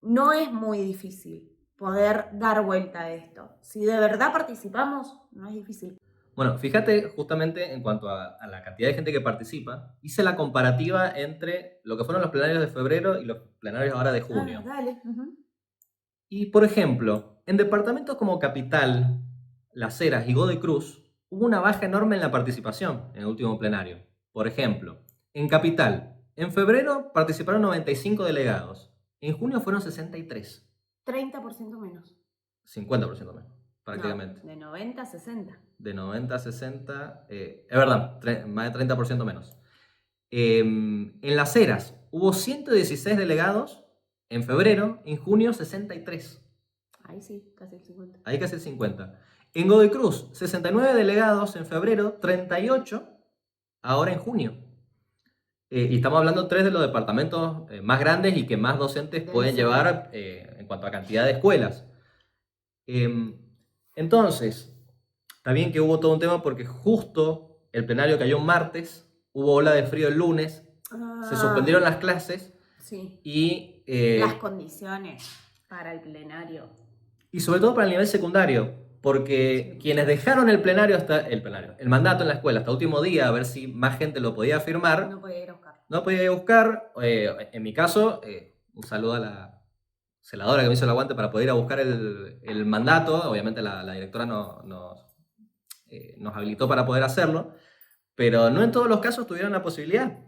no es muy difícil poder dar vuelta a esto. Si de verdad participamos, no es difícil. bueno, fíjate justamente en cuanto a la cantidad de gente que participa, hice la comparativa entre lo que fueron los plenarios de febrero y los plenarios ahora de junio. Dale. Y, por ejemplo, en departamentos como Capital, Las Heras y Godoy Cruz, hubo una baja enorme en la participación en el último plenario. Por ejemplo, en Capital, en febrero participaron 95 delegados, en junio fueron 63, 30% menos. 50% menos, prácticamente. No, de 90 a 60. De 90 a 60, es verdad, más de 30% menos. En Las Heras hubo 116 delegados en febrero, en junio 63. Ahí sí, casi el 50. Ahí casi el 50. En Godoy Cruz, 69 delegados en febrero, 38 ahora en junio. Y estamos hablando de tres de los departamentos más grandes y que más docentes pueden llevar en cuanto a cantidad de escuelas. Entonces, está bien que hubo todo un tema porque justo el plenario cayó un martes, hubo ola de frío el lunes, se suspendieron las clases Sí. y Las condiciones para el plenario. y sobre todo para el nivel secundario, porque Sí. quienes dejaron el plenario hasta el mandato en la escuela hasta último día a ver si más gente lo podía firmar, No podía ir a buscar. no podía ir a buscar. En mi caso, un saludo a la celadora que me hizo el aguante para poder ir a buscar el mandato. Obviamente la directora nos habilitó para poder hacerlo, pero no en todos los casos tuvieron la posibilidad.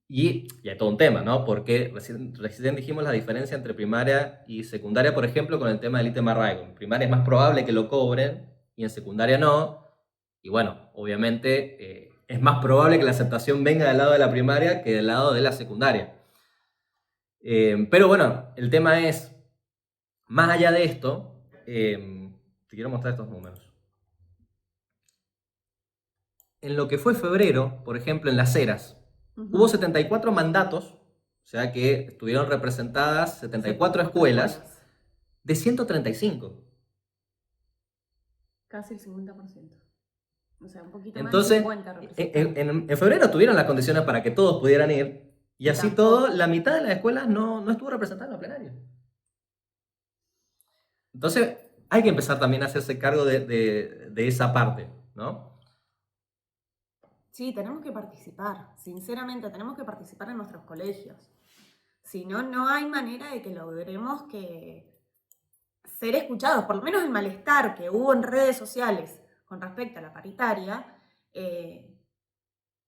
Y hay todo un tema, ¿no? Porque recién dijimos la diferencia entre primaria y secundaria, por ejemplo, con el tema del ítem arraigo. En primaria es más probable que lo cobren y en secundaria no. Y bueno, obviamente es más probable que la aceptación venga del lado de la primaria que del lado de la secundaria. Pero bueno, el tema es, más allá de esto, te quiero mostrar estos números. En lo que fue febrero, por ejemplo, en Las Heras, hubo 74 mandatos, o sea que estuvieron representadas 74 escuelas de 135. Casi el 50%. O sea, un poquito Entonces, más de 50 representados. en febrero tuvieron las condiciones para que todos pudieran ir, y así todo, la mitad de las escuelas no estuvo representada en la plenaria. Entonces, hay que empezar también a hacerse cargo de esa parte, ¿no? Sí, tenemos que participar, sinceramente, tenemos que participar en nuestros colegios. Si no, no hay manera de que logremos ser escuchados. Por lo menos el malestar que hubo en redes sociales con respecto a la paritaria,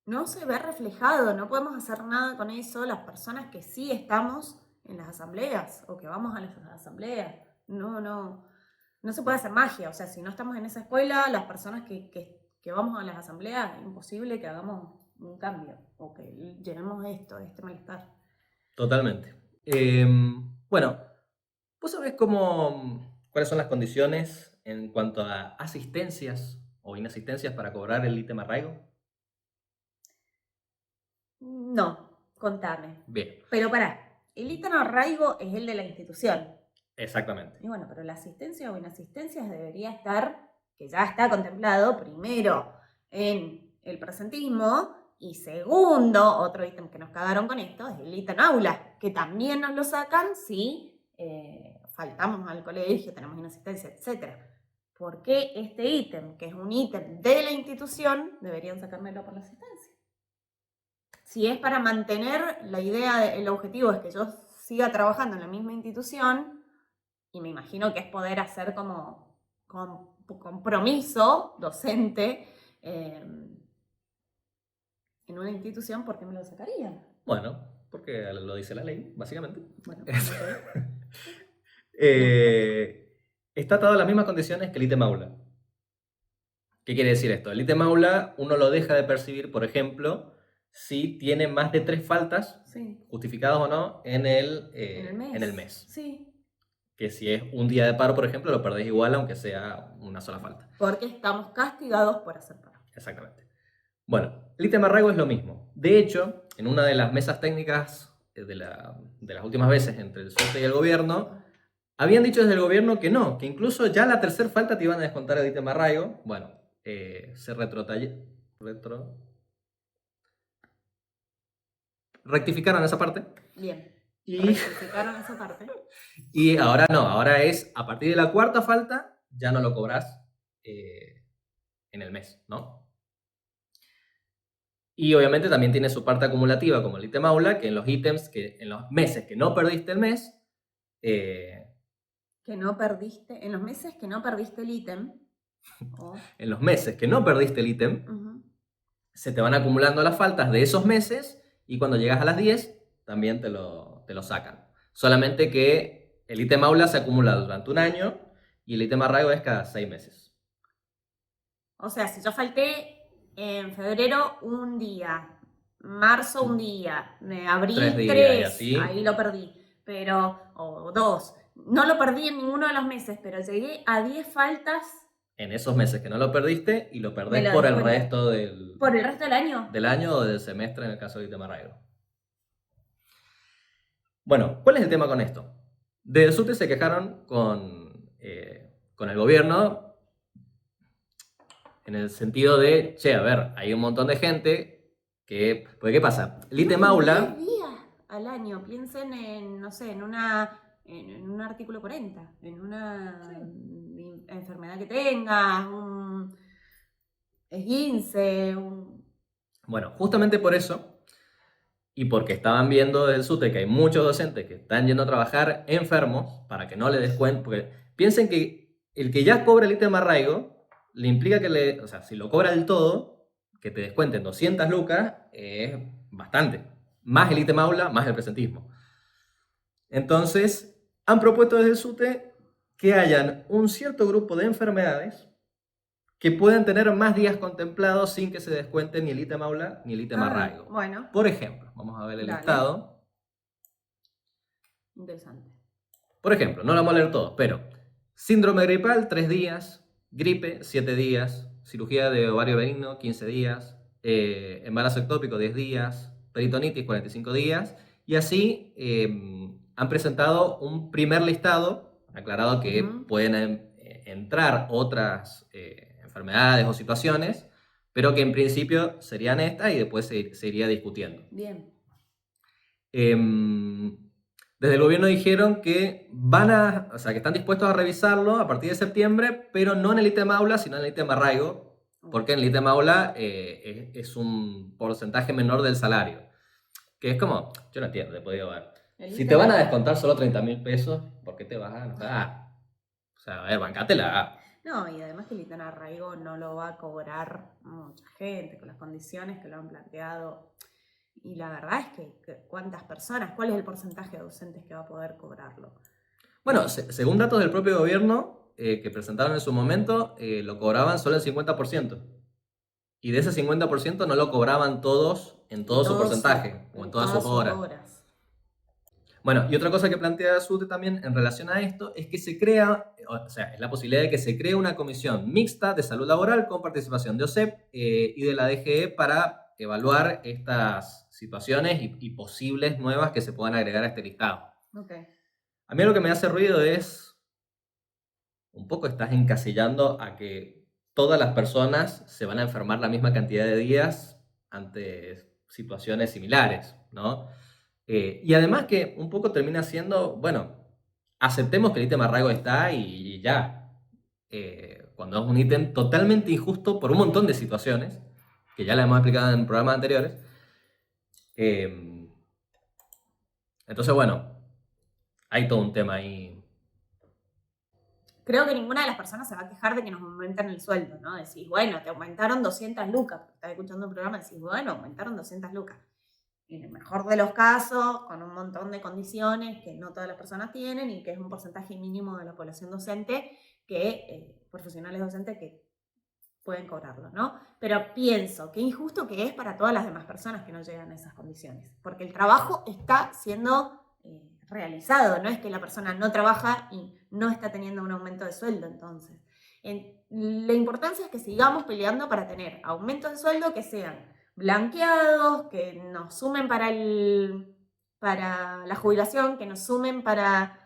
no se ve reflejado, no podemos hacer nada con eso las personas que sí estamos en las asambleas o que vamos a las asambleas. No se puede hacer magia. O sea, si no estamos en esa escuela, las personas que vamos a las asambleas, es imposible que hagamos un cambio o que llenemos este malestar. Totalmente. Bueno, ¿vos sabés cuáles son las condiciones en cuanto a asistencias o inasistencias para cobrar el ítem arraigo? No, contame. Bien. Pero pará, el ítem arraigo es el de la institución. Exactamente. Y bueno, pero la asistencia o inasistencia debería estar, que ya está contemplado primero en el presentismo y segundo, otro ítem que nos cagaron con esto, es el ítem aula, que también nos lo sacan si faltamos al colegio, tenemos inasistencia, etc. ¿Por qué este ítem, que es un ítem de la institución, deberían sacármelo por la asistencia? Si es para mantener la idea, el objetivo es que yo siga trabajando en la misma institución, y me imagino que es poder hacer como compromiso docente en una institución, ¿por qué me lo sacarían? Bueno, porque lo dice la ley, básicamente. Bueno, Está atado a las mismas condiciones que el ítem aula. ¿Qué quiere decir esto? El ítem aula uno lo deja de percibir, por ejemplo, si tiene más de 3 faltas, sí, justificadas o no, en el mes. Sí. Que si es un día de paro, por ejemplo, lo perdés igual, aunque sea una sola falta. Porque estamos castigados por hacer paro. Exactamente. Bueno, el ítem arraigo es lo mismo. De hecho, en una de las mesas técnicas de las últimas veces entre el SUTE y el gobierno, habían dicho desde el gobierno que no, que incluso ya la tercera falta te iban a descontar el ítem arraigo. Bueno, se rectificaron esa parte. Bien. Y Rectificaron esa parte. Y ahora no, ahora es a partir de la cuarta falta ya no lo cobras en el mes, ¿no? Y obviamente también tiene su parte acumulativa como el ítem aula, que en los ítems, que en los meses que no perdiste el mes, que no perdiste, en los meses que no perdiste el ítem. En los meses que no perdiste el ítem, se te van acumulando las faltas de esos meses y cuando llegas a las 10 también te lo sacan. Solamente que el ítem aula se acumula durante un año y el ítem arraigo es cada 6 meses. O sea, si yo falté en febrero un día, marzo un día, de abril 3 días, tres, y así. Ahí lo perdí, pero, o 2. No lo perdí en ninguno de los meses, pero llegué a 10 faltas. En esos meses que no lo perdiste y lo perdés Me lo por el descuentan. resto del... ¿Por el resto del año? Del año o del semestre en el caso de ítem arraigo. Bueno, ¿cuál es el tema con esto? Desde SUTE se quejaron con el gobierno en el sentido de, che, a ver, hay un montón de gente que... Porque, ¿qué pasa? El ítem aula... 10 días al año, piensen en, no sé, en un artículo 40, en una enfermedad que tengas, un esguince, Bueno, justamente por eso, y porque estaban viendo desde el SUTE que hay muchos docentes que están yendo a trabajar enfermos para que no le descuenten, porque piensen que el que ya cobra el ítem arraigo le implica que o sea, si lo cobra del todo, que te descuenten 200 lucas es bastante. Más el ítem aula, más el presentismo. Entonces, han propuesto desde el SUTE que hayan un cierto grupo de enfermedades que pueden tener más días contemplados sin que se descuente ni el ítem aula ni el ítem arraigo. Bueno. Por ejemplo, vamos a ver el listado. Interesante. Por ejemplo, no lo vamos a leer todos, pero síndrome gripal, 3 días, gripe, 7 días, cirugía de ovario benigno, 15 días, embarazo ectópico, 10 días, peritonitis, 45 días, y así han presentado un primer listado, aclarado que pueden entrar otras enfermedades o situaciones, pero que en principio serían estas y después se iría discutiendo. Bien. Desde el gobierno dijeron que o sea, que están dispuestos a revisarlo a partir de septiembre, pero no en el ítem aula, sino en el ítem arraigo, porque en el ítem aula es un porcentaje menor del salario. Que es como, yo no entiendo, te podía ver. Si te van a descontar solo 30.000 pesos, ¿por qué te vas a enojar? O sea, a ver, bancátela. No, y además que el ítem arraigo no lo va a cobrar mucha gente con las condiciones que lo han planteado. Y la verdad es que ¿cuántas personas? ¿Cuál es el porcentaje de docentes que va a poder cobrarlo? Bueno, según datos del propio gobierno que presentaron en su momento, lo cobraban solo el 50%. Y de ese 50% no lo cobraban todos en todo su porcentaje o en todas sus horas. Bueno, y otra cosa que plantea SUTE también en relación a esto es que se crea, o sea, es la posibilidad de que se cree una comisión mixta de salud laboral con participación de OSEP y de la DGE para evaluar estas situaciones y posibles nuevas que se puedan agregar a este listado. Okay. A mí lo que me hace ruido es, un poco estás encasillando a que todas las personas se van a enfermar la misma cantidad de días ante situaciones similares, ¿no? Y además que un poco termina siendo, bueno, aceptemos que el ítem arraigo está y ya. Cuando es un ítem totalmente injusto por un montón de situaciones, que ya la hemos explicado en programas anteriores. Entonces, bueno, hay todo un tema ahí. Creo que ninguna de las personas se va a quejar de que nos aumenten el sueldo, ¿no? Decís, bueno, te aumentaron 200 lucas. Estás escuchando un programa y decís, bueno, aumentaron 200 lucas. En el mejor de los casos, con un montón de condiciones que no todas las personas tienen y que es un porcentaje mínimo de la población docente, profesionales docentes que pueden cobrarlo, ¿no? Pero pienso qué injusto que es para todas las demás personas que no llegan a esas condiciones, porque el trabajo está siendo realizado, no es que la persona no trabaja y no está teniendo un aumento de sueldo, entonces. La importancia es que sigamos peleando para tener aumentos de sueldo que sean blanqueados, que nos sumen para la jubilación, que nos sumen para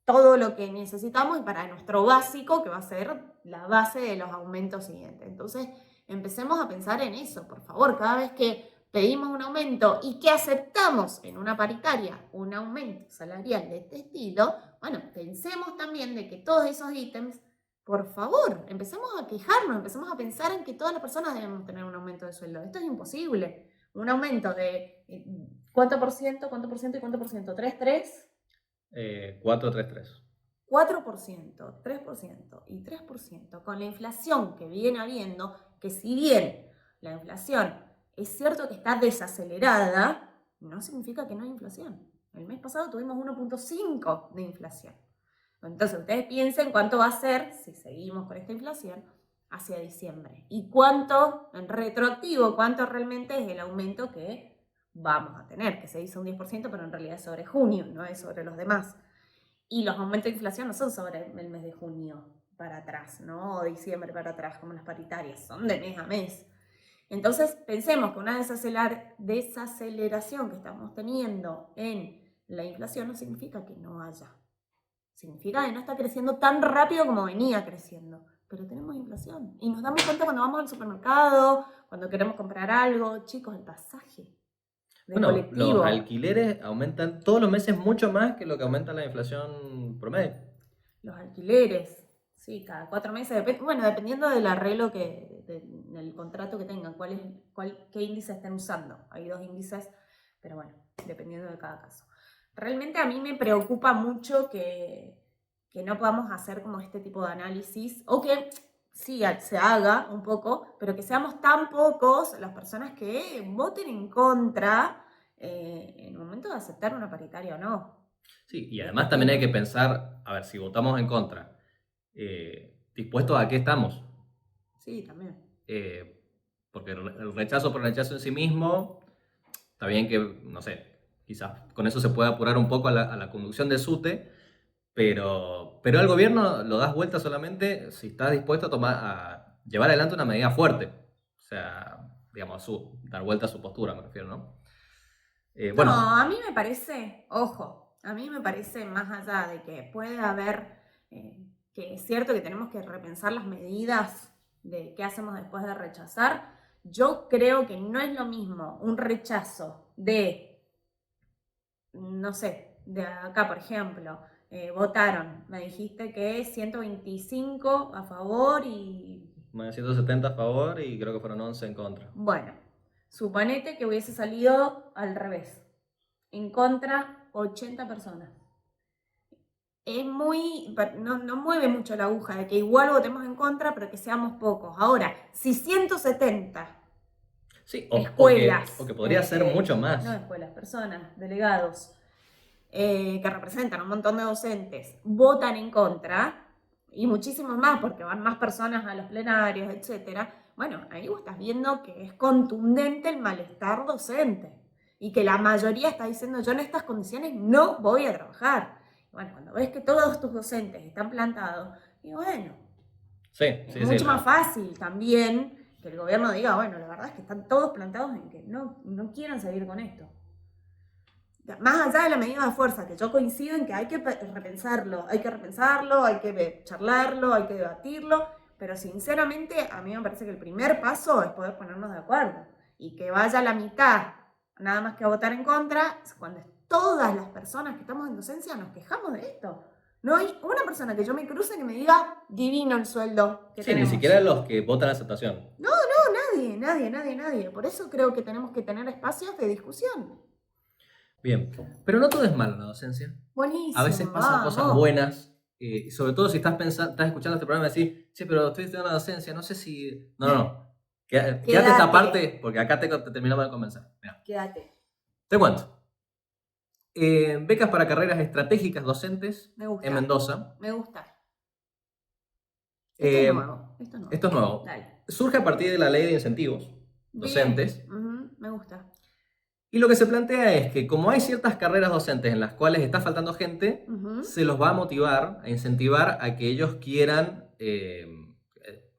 todo lo que necesitamos y para nuestro básico, que va a ser la base de los aumentos siguientes. Entonces, empecemos a pensar en eso, por favor, cada vez que pedimos un aumento y que aceptamos en una paritaria un aumento salarial de este estilo, bueno, pensemos también de que todos esos ítems, por favor, empecemos a quejarnos, empecemos a pensar en que todas las personas debemos tener un aumento de sueldo. Esto es imposible. Un aumento de ¿cuánto por ciento? ¿Cuánto por ciento y cuánto por ciento? ¿3? 433. 4%, 3% y 3%, con la inflación que viene habiendo, que si bien la inflación es cierto que está desacelerada, no significa que no hay inflación. El mes pasado tuvimos 1.5 de inflación. Entonces ustedes piensen cuánto va a ser, si seguimos con esta inflación, hacia diciembre. Y cuánto, en retroactivo, cuánto realmente es el aumento que vamos a tener, que se dice un 10%, pero en realidad es sobre junio, no es sobre los demás. Y los aumentos de inflación no son sobre el mes de junio para atrás, ¿no? O diciembre para atrás, como las paritarias, son de mes a mes. Entonces, pensemos que una desaceleración que estamos teniendo en la inflación no significa que no haya. Significa que no está creciendo tan rápido como venía creciendo. Pero tenemos inflación. Y nos damos cuenta cuando vamos al supermercado, cuando queremos comprar algo. Chicos, el pasaje de Bueno, colectivo. los alquileres aumentan todos los meses mucho más que lo que aumenta la inflación promedio. Los alquileres, sí, cada 4 meses, bueno, dependiendo del arreglo del contrato que tengan, qué índice estén usando. Hay 2 índices, pero bueno, dependiendo de cada caso. Realmente a mí me preocupa mucho que no podamos hacer como este tipo de análisis, o que sí se haga un poco, pero que seamos tan pocos las personas que voten en contra en el momento de aceptar una paritaria o no. Sí, y además también hay que pensar, a ver, si votamos en contra, ¿dispuestos a qué estamos? Sí, también. Porque el rechazo por el rechazo en sí mismo, está bien que, no sé, quizás con eso se puede apurar un poco a la conducción de SUTE, pero al gobierno lo das vuelta solamente si estás dispuesto a llevar adelante una medida fuerte. O sea, digamos, dar vuelta a su postura, me refiero, ¿no? No, a mí me parece, ojo, a mí me parece más allá de que puede haber, que es cierto que tenemos que repensar las medidas de qué hacemos después de rechazar. Yo creo que no es lo mismo un rechazo de, no sé, de acá, por ejemplo, votaron, me dijiste que 125 a favor y... 170 a favor y creo que fueron 11 en contra. Bueno, suponete que hubiese salido al revés. En contra, 80 personas. Es muy... No mueve mucho la aguja de que igual votemos en contra, pero que seamos pocos. Ahora, si 170 sí, escuelas... o que podría ser mucho más. No escuelas, personas, delegados, que representan un montón de docentes, votan en contra, y muchísimos más, porque van más personas a los plenarios, etc. Bueno, ahí vos estás viendo que es contundente el malestar docente y que la mayoría está diciendo, yo en estas condiciones no voy a trabajar. Bueno, cuando ves que todos tus docentes están plantados, y bueno, es mucho más fácil también que el gobierno diga, bueno, la verdad es que están todos plantados en que no quieren seguir con esto. más allá de la medida de fuerza, que yo coincido en que hay que repensarlo, hay que charlarlo, hay que debatirlo, pero sinceramente a mí me parece que el primer paso es poder ponernos de acuerdo y que vaya la mitad nada más que a votar en contra, cuando todas las personas que estamos en docencia nos quejamos de esto. No hay una persona que yo me cruce que me diga divino el sueldo que Sí, tenemos. ni siquiera los que votan la aceptación. Nadie. Por eso creo que tenemos que tener espacios de discusión. Bien, pero no todo es malo en la docencia. Buenísimo. A veces pasan cosas buenas, sobre todo si estás escuchando este programa y decís, sí, pero estoy estudiando la docencia, no sé si... No. Quédate esta parte, porque acá te terminamos de convencer. Mirá. Quédate. Te cuento. Becas para carreras estratégicas docentes en Mendoza. Me gusta. Esto es nuevo. Esto es nuevo. Dale. Surge a partir de la ley de incentivos docentes. Me gusta. Y lo que se plantea es que como hay ciertas carreras docentes en las cuales está faltando gente, se los va a motivar, a incentivar a que ellos quieran,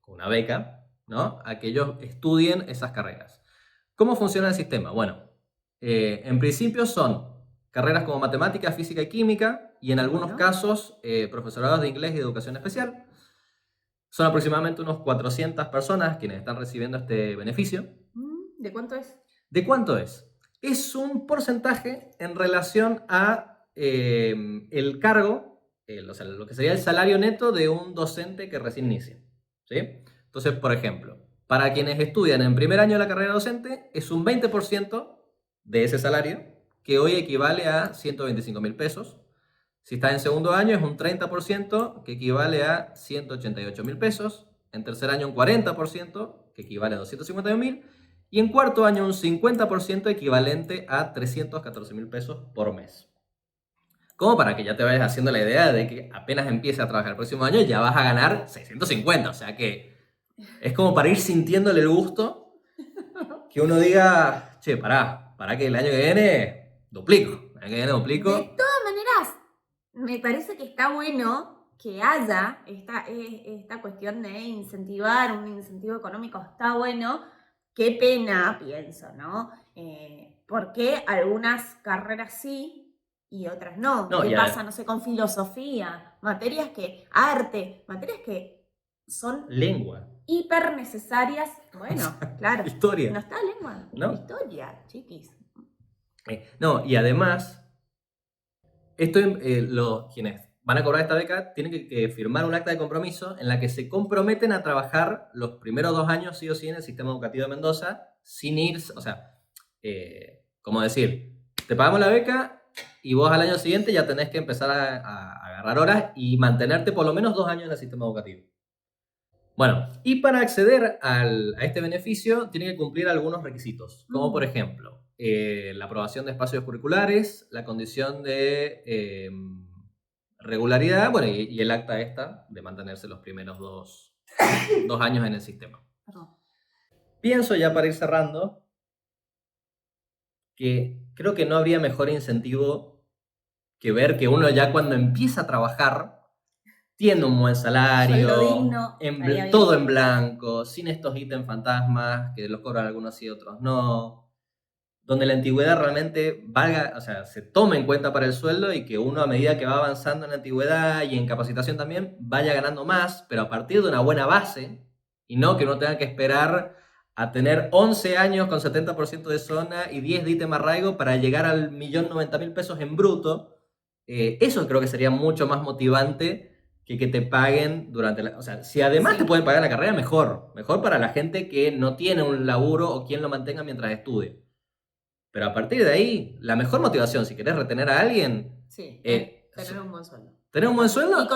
con una beca, ¿no? A que ellos estudien esas carreras. ¿Cómo funciona el sistema? Bueno, en principio son carreras como matemática, física y química, y en algunos casos profesorados de inglés y de educación especial. Son aproximadamente unos 400 personas quienes están recibiendo este beneficio. ¿De cuánto es? ¿De cuánto es? Es un porcentaje en relación a el cargo, o sea, lo que sería el salario neto de un docente que recién inicia, ¿sí? Entonces, por ejemplo, para quienes estudian en primer año de la carrera docente, es un 20% de ese salario, que hoy equivale a 125.000 pesos. Si está en segundo año, es un 30%, que equivale a 188.000 pesos. En tercer año, un 40%, que equivale a 251.000. Y en cuarto año, un 50% equivalente a 314.000 pesos por mes. Como para que ya te vayas haciendo la idea de que apenas empieces a trabajar el próximo año, ya vas a ganar 650. O sea que es como para ir sintiéndole el gusto, que uno diga, che, pará que el año que viene duplico. El año que viene duplico. De todas maneras, me parece que está bueno que haya esta cuestión de incentivar, un incentivo económico está bueno. Qué pena, pienso, ¿no? ¿Por qué algunas carreras sí y otras no? ¿Qué pasa, no sé, con filosofía? Materias que son... Lengua. Hiper necesarias. Bueno, claro. Historia. No está lengua. ¿No? Historia, chiquis. No, y además, quienes van a cobrar esta beca tienen que firmar un acta de compromiso en la que se comprometen a trabajar los primeros 2 años sí o sí en el sistema educativo de Mendoza sin ir, o sea, como decir, te pagamos la beca y vos al año siguiente ya tenés que empezar a agarrar horas y mantenerte por lo menos 2 años en el sistema educativo. Bueno, y para acceder a este beneficio tiene que cumplir algunos requisitos, como por ejemplo, la aprobación de espacios curriculares, la condición de regularidad, bueno, y el acta esta de mantenerse los primeros 2 años en el sistema. Perdón. Pienso ya para ir cerrando que creo que no habría mejor incentivo que ver que uno ya cuando empieza a trabajar tiene un buen salario, digno, todo en blanco, sin estos ítems fantasmas que los cobran algunos y otros no, donde la antigüedad realmente valga, o sea, se tome en cuenta para el sueldo y que uno a medida que va avanzando en la antigüedad y en capacitación también vaya ganando más, pero a partir de una buena base y no que uno tenga que esperar a tener 11 años con 70% de zona y 10 de ítem arraigo para llegar al 1.090.000 pesos en bruto. Eso creo que sería mucho más motivante que te paguen durante o sea, si además te pueden pagar la carrera, mejor para la gente que no tiene un laburo o quien lo mantenga mientras estudie. Pero a partir de ahí, la mejor motivación, si querés retener a alguien, tener un buen sueldo. Tener un buen sueldo y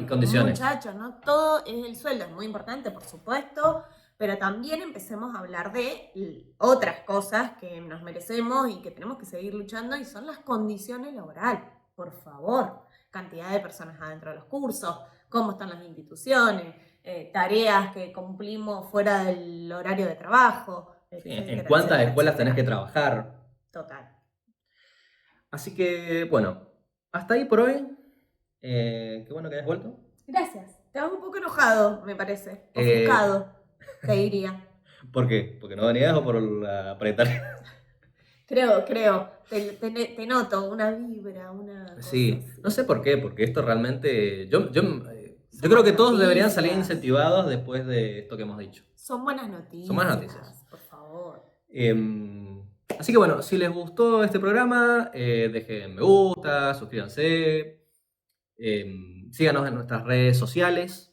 condiciones. Muchachos, no todo es el sueldo, es muy importante, por supuesto, pero también empecemos a hablar de otras cosas que nos merecemos y que tenemos que seguir luchando, y son las condiciones laborales, por favor. Cantidad de personas adentro de los cursos, cómo están las instituciones, tareas que cumplimos fuera del horario de trabajo. En cuántas escuelas tenés que trabajar. Total. Así que, bueno, hasta ahí por hoy. Qué bueno que hayas vuelto. Gracias. Te vas un poco enojado, me parece. Ofuscado, te diría. ¿Por qué? ¿Porque no venías o por la apretar? Creo. Te noto una vibra, una cosa Sí, así. no sé por qué, porque esto realmente... Yo Son creo que buenas todos deberían salir noticias. incentivados después de esto que hemos dicho. Son buenas Son más noticias. noticias, por favor. Así que bueno, si les gustó este programa, dejen me gusta, suscríbanse, síganos en nuestras redes sociales,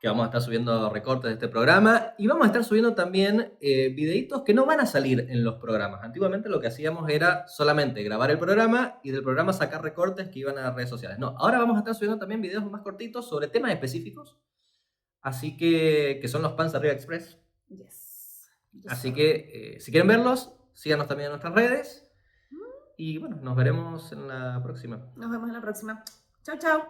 que vamos a estar subiendo recortes de este programa y vamos a estar subiendo también videitos que no van a salir en los programas. Antiguamente lo que hacíamos era solamente grabar el programa y del programa sacar recortes que iban a las redes sociales. No, ahora vamos a estar subiendo también videos más cortitos sobre temas específicos, así que son los Panza Arriba Express. Yes. Así que si quieren verlos, síganos también en nuestras redes y bueno, nos veremos en la próxima. Nos vemos en la próxima. Chau, chau.